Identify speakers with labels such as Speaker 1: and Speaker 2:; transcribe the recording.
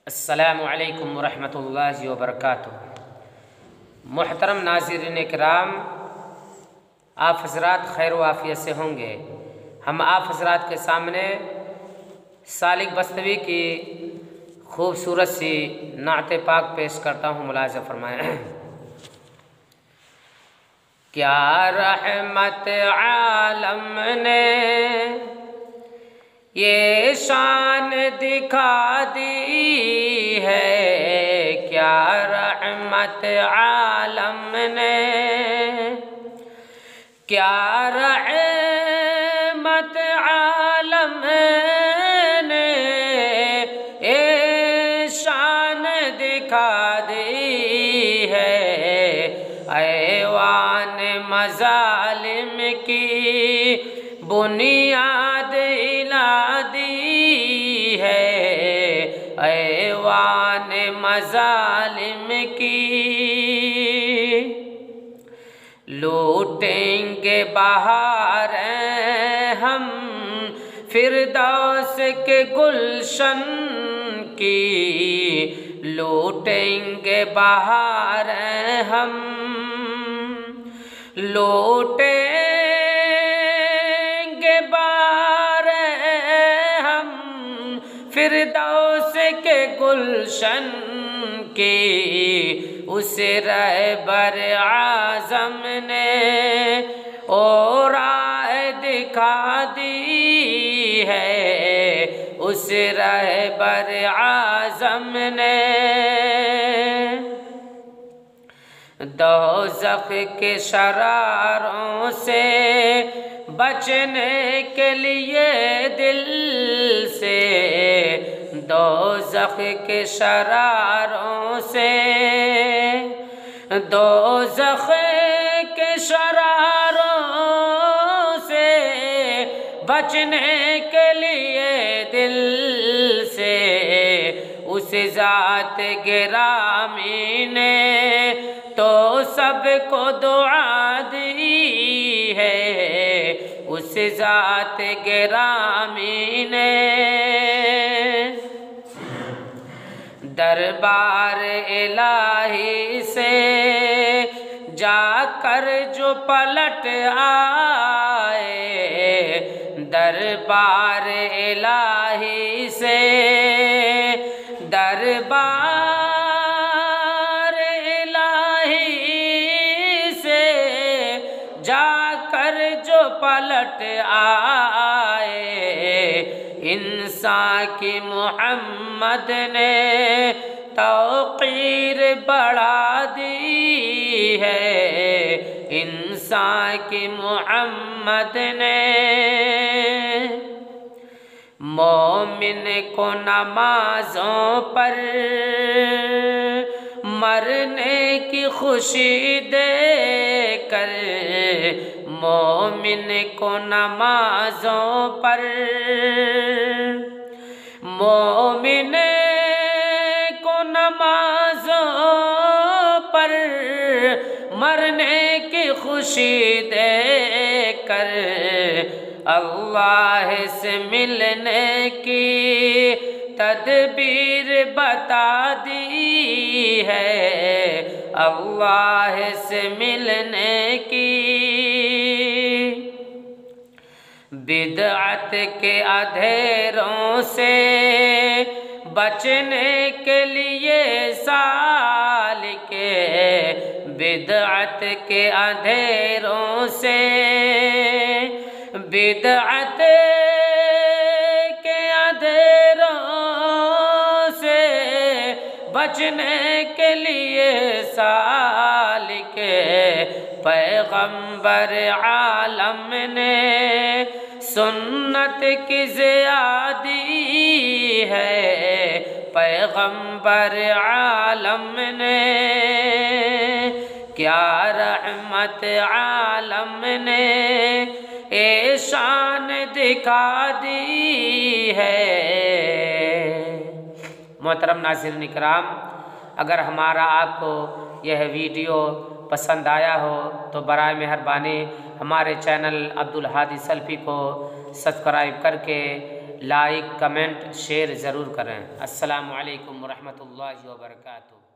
Speaker 1: السلام علیکم ورحمۃ اللہ وبرکاتہ۔ محترم ناظرین کرام، آپ حضرات خیر و عافیت سے ہوں گے۔ ہم آپ حضرات کے سامنے سالک بستوی کی خوبصورت سی نعت پاک پیش کرتا ہوں، ملاحظہ فرمائیں۔ کیا رحمت عالم نے یہ شان دکھا دی ہے، کیا رحمت عالم نے، کیا رحمت عالم نے یہ شان دکھا دی ہے، ایوان مظالم کی بنیاد ہلا دی ہے، ایوان مظالم کی لوٹیں گے بہار ہم فردوس کے گلشن کی، لوٹیں گے بہار ہم، لوٹیں گے بہار ہم فردوس کے گلشن کی، اس رہبر اعظم نے اور راہ دکھا دی ہے، اس رہبر اعظم نے دوزخ کے شراروں سے بچنے کے لیے دل سے، دوزخ کے شراروں سے، دوزخ کے شراروں سے بچنے کے لیے دل سے، اس ذات گرامی نے تو سب کو دعا دی ہے، اس ذات گرامی نے دربار الہی سے جا کر جو پلٹ آئے، دربار الہی سے، دربار جا کر جو پلٹ آئے، انسان کی محمد نے توقیر بڑھا دی ہے، انسان کی محمد نے مومن کو نمازوں پر مرنے کی خوشی دے کر، مومن کو نمازوں پر، مومن کو نمازوں پر مرنے کی خوشی دے کر، اللہ سے ملنے کی تدبیر بتا دی ہے، اللہ سے ملنے کی بدعت کے اندھیروں سے بچنے کے لیے سالک، بدعت کے اندھیروں سے، بدعت کے اندھیروں سے بچنے کے لیے سالک، پیغمبر عالم نے سنت کی زیادی ہے، پیغمبر عالم نے کیا رحمت عالم نے اے شان دکھا دی ہے۔ محترم ناظرین کرام، اگر ہمارا آپ کو یہ ویڈیو پسند آیا ہو تو برائے مہربانی ہمارے چینل عبدالہادی سلفی کو سبسکرائب کر کے لائک کمنٹ شیئر ضرور کریں۔ السلام علیکم ورحمۃ اللہ وبرکاتہ۔